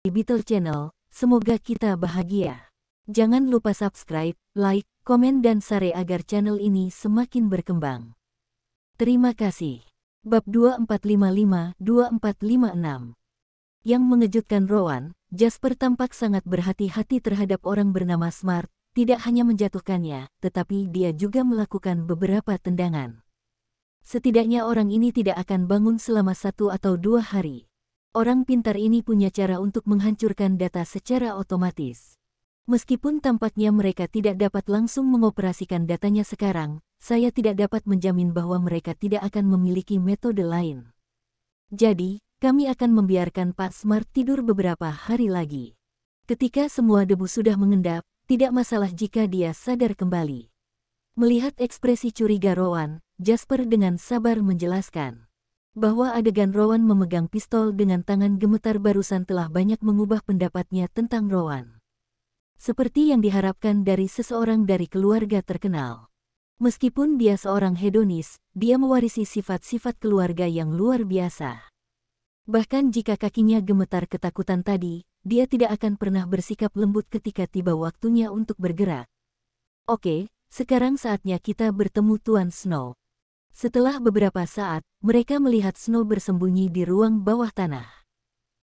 di Beetle Channel, semoga kita bahagia. Jangan lupa subscribe, like, komen dan share agar channel ini semakin berkembang. Terima kasih. Bab 2455-2456. Yang mengejutkan Rowan, Jasper tampak sangat berhati-hati terhadap orang bernama Smart, tidak hanya menjatuhkannya, tetapi dia juga melakukan beberapa tendangan. Setidaknya orang ini tidak akan bangun selama 1 atau 2 hari. Orang pintar ini punya cara untuk menghancurkan data secara otomatis. Meskipun tampaknya mereka tidak dapat langsung mengoperasikan datanya sekarang, saya tidak dapat menjamin bahwa mereka tidak akan memiliki metode lain. Jadi, kami akan membiarkan Pak Smart tidur beberapa hari lagi. Ketika semua debu sudah mengendap, tidak masalah jika dia sadar kembali. Melihat ekspresi curiga Rowan, Jasper dengan sabar menjelaskan bahwa adegan Rowan memegang pistol dengan tangan gemetar barusan telah banyak mengubah pendapatnya tentang Rowan. Seperti yang diharapkan dari seseorang dari keluarga terkenal. Meskipun dia seorang hedonis, dia mewarisi sifat-sifat keluarga yang luar biasa. Bahkan jika kakinya gemetar ketakutan tadi, dia tidak akan pernah bersikap lembut ketika tiba waktunya untuk bergerak. Oke, sekarang saatnya kita bertemu Tuan Snow. Setelah beberapa saat, mereka melihat Snow bersembunyi di ruang bawah tanah.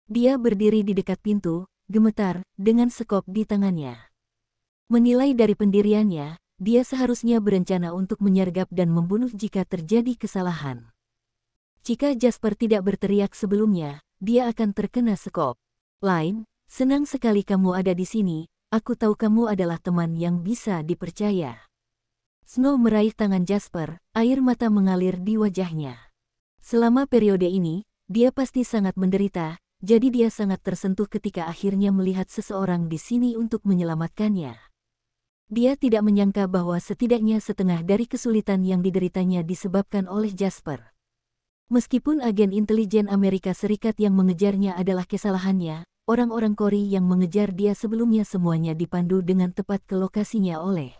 Dia berdiri di dekat pintu, gemetar, dengan sekop di tangannya. Menilai dari pendiriannya, dia seharusnya berencana untuk menyergap dan membunuh jika terjadi kesalahan. Jika Jasper tidak berteriak sebelumnya, dia akan terkena sekop. Lain, senang sekali kamu ada di sini, aku tahu kamu adalah teman yang bisa dipercaya. Snow meraih tangan Jasper, air mata mengalir di wajahnya. Selama periode ini, dia pasti sangat menderita, jadi dia sangat tersentuh ketika akhirnya melihat seseorang di sini untuk menyelamatkannya. Dia tidak menyangka bahwa setidaknya setengah dari kesulitan yang dideritanya disebabkan oleh Jasper. Meskipun agen intelijen Amerika Serikat yang mengejarnya adalah kesalahannya, orang-orang Kori yang mengejar dia sebelumnya semuanya dipandu dengan tepat ke lokasinya oleh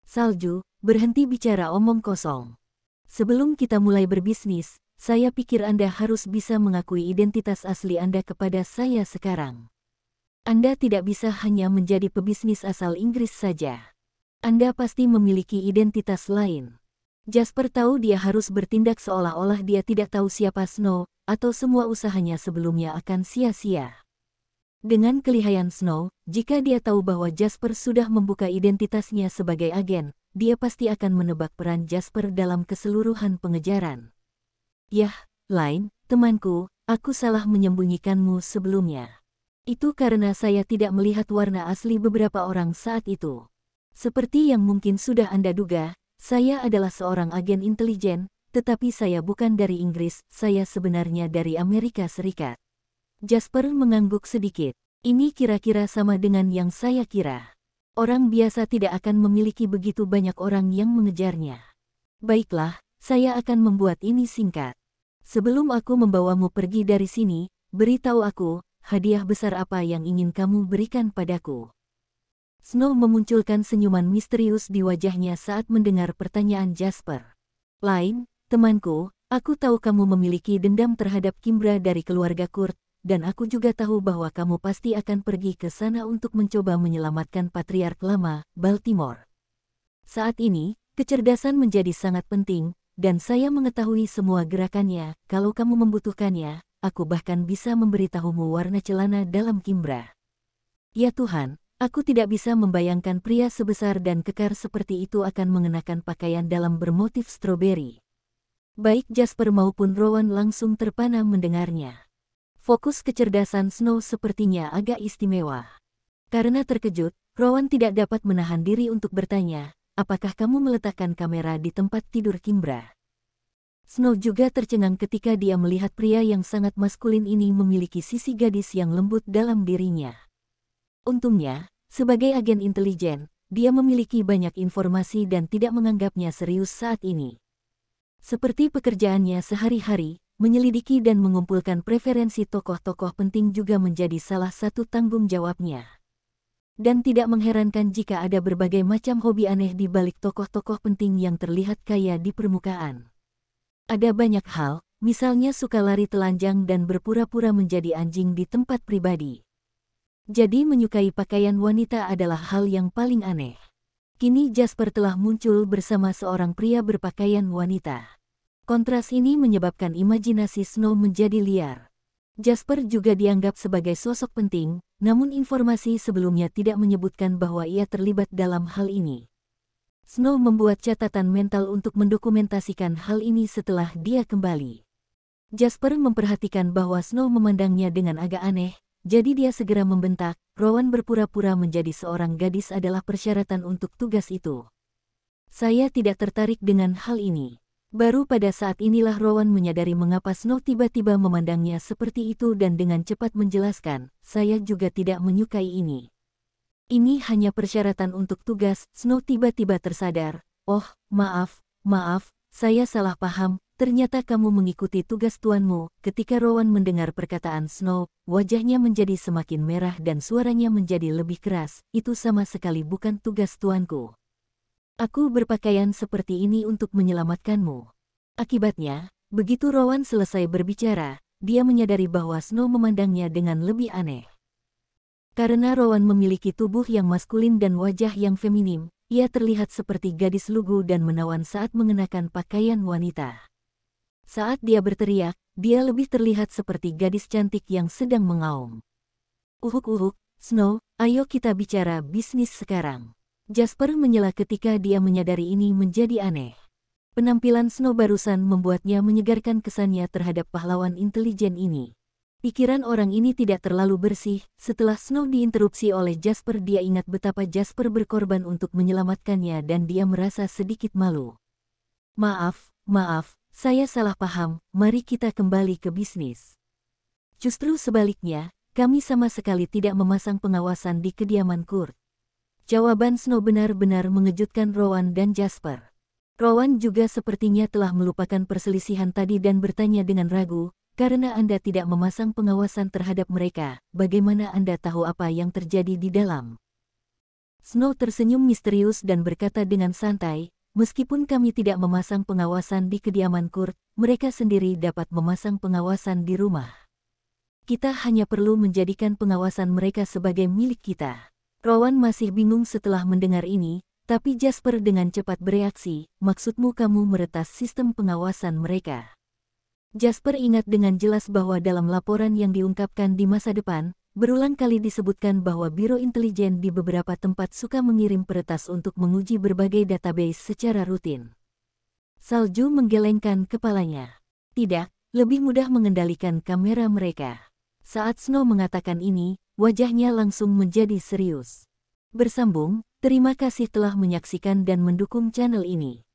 Salju. Berhenti bicara omong kosong. Sebelum kita mulai berbisnis, saya pikir Anda harus bisa mengakui identitas asli Anda kepada saya sekarang. Anda tidak bisa hanya menjadi pebisnis asal Inggris saja. Anda pasti memiliki identitas lain. Jasper tahu dia harus bertindak seolah-olah dia tidak tahu siapa Snow, atau semua usahanya sebelumnya akan sia-sia. Dengan kelihayan Snow, jika dia tahu bahwa Jasper sudah membuka identitasnya sebagai agen, dia pasti akan menebak peran Jasper dalam keseluruhan pengejaran. Yah, Lain, temanku, aku salah menyembunyikanmu sebelumnya. Itu karena saya tidak melihat warna asli beberapa orang saat itu. Seperti yang mungkin sudah Anda duga, saya adalah seorang agen intelijen, tetapi saya bukan dari Inggris, saya sebenarnya dari Amerika Serikat. Jasper mengangguk sedikit. Ini kira-kira sama dengan yang saya kira. Orang biasa tidak akan memiliki begitu banyak orang yang mengejarnya. Baiklah, saya akan membuat ini singkat. Sebelum aku membawamu pergi dari sini, beritahu aku, hadiah besar apa yang ingin kamu berikan padaku. Snow memunculkan senyuman misterius di wajahnya saat mendengar pertanyaan Jasper. Lain, temanku, aku tahu kamu memiliki dendam terhadap Kimbra dari keluarga Kurt, dan aku juga tahu bahwa kamu pasti akan pergi ke sana untuk mencoba menyelamatkan Patriark Lama, Baltimore. Saat ini, kecerdasan menjadi sangat penting, dan saya mengetahui semua gerakannya. Kalau kamu membutuhkannya, aku bahkan bisa memberitahumu warna celana dalam Kimbra. Ya Tuhan, aku tidak bisa membayangkan pria sebesar dan kekar seperti itu akan mengenakan pakaian dalam bermotif stroberi. Baik Jasper maupun Rowan langsung terpana mendengarnya. Fokus kecerdasan Snow sepertinya agak istimewa. Karena terkejut, Rowan tidak dapat menahan diri untuk bertanya, apakah kamu meletakkan kamera di tempat tidur Kimbra? Snow juga tercengang ketika dia melihat pria yang sangat maskulin ini memiliki sisi gadis yang lembut dalam dirinya. Untungnya, sebagai agen intelijen, dia memiliki banyak informasi dan tidak menganggapnya serius saat ini. Seperti pekerjaannya sehari-hari, menyelidiki dan mengumpulkan preferensi tokoh-tokoh penting juga menjadi salah satu tanggung jawabnya. Dan tidak mengherankan jika ada berbagai macam hobi aneh di balik tokoh-tokoh penting yang terlihat kaya di permukaan. Ada banyak hal, misalnya suka lari telanjang dan berpura-pura menjadi anjing di tempat pribadi. Jadi menyukai pakaian wanita adalah hal yang paling aneh. Kini Jasper telah muncul bersama seorang pria berpakaian wanita. Kontras ini menyebabkan imajinasi Snow menjadi liar. Jasper juga dianggap sebagai sosok penting, namun informasi sebelumnya tidak menyebutkan bahwa ia terlibat dalam hal ini. Snow membuat catatan mental untuk mendokumentasikan hal ini setelah dia kembali. Jasper memperhatikan bahwa Snow memandangnya dengan agak aneh, jadi dia segera membentak, Rowan berpura-pura menjadi seorang gadis adalah persyaratan untuk tugas itu. Saya tidak tertarik dengan hal ini. Baru pada saat inilah Rowan menyadari mengapa Snow tiba-tiba memandangnya seperti itu dan dengan cepat menjelaskan, saya juga tidak menyukai ini. Ini hanya persyaratan untuk tugas. Snow tiba-tiba tersadar, oh, maaf, saya salah paham, ternyata kamu mengikuti tugas tuanmu. Ketika Rowan mendengar perkataan Snow, wajahnya menjadi semakin merah dan suaranya menjadi lebih keras, itu sama sekali bukan tugas tuanku. Aku berpakaian seperti ini untuk menyelamatkanmu. Akibatnya, begitu Rowan selesai berbicara, dia menyadari bahwa Snow memandangnya dengan lebih aneh. Karena Rowan memiliki tubuh yang maskulin dan wajah yang feminim, ia terlihat seperti gadis lugu dan menawan saat mengenakan pakaian wanita. Saat dia berteriak, dia lebih terlihat seperti gadis cantik yang sedang mengaum. Uhuk, Snow, ayo kita bicara bisnis sekarang. Jasper menyela ketika dia menyadari ini menjadi aneh. Penampilan Snow barusan membuatnya menyegarkan kesannya terhadap pahlawan intelijen ini. Pikiran orang ini tidak terlalu bersih. Setelah Snow diinterupsi oleh Jasper, dia ingat betapa Jasper berkorban untuk menyelamatkannya dan dia merasa sedikit malu. Maaf, saya salah paham, mari kita kembali ke bisnis. Justru sebaliknya, kami sama sekali tidak memasang pengawasan di kediaman Kurt. Jawaban Snow benar-benar mengejutkan Rowan dan Jasper. Rowan juga sepertinya telah melupakan perselisihan tadi dan bertanya dengan ragu, karena Anda tidak memasang pengawasan terhadap mereka, bagaimana Anda tahu apa yang terjadi di dalam? Snow tersenyum misterius dan berkata dengan santai, meskipun kami tidak memasang pengawasan di kediaman Kurt, mereka sendiri dapat memasang pengawasan di rumah. Kita hanya perlu menjadikan pengawasan mereka sebagai milik kita. Rowan masih bingung setelah mendengar ini, tapi Jasper dengan cepat bereaksi, maksudmu kamu meretas sistem pengawasan mereka. Jasper ingat dengan jelas bahwa dalam laporan yang diungkapkan di masa depan, berulang kali disebutkan bahwa Biro Intelijen di beberapa tempat suka mengirim peretas untuk menguji berbagai database secara rutin. Salju menggelengkan kepalanya. Tidak, lebih mudah mengendalikan kamera mereka. Saat Snow mengatakan ini, wajahnya langsung menjadi serius. Bersambung, terima kasih telah menyaksikan dan mendukung channel ini.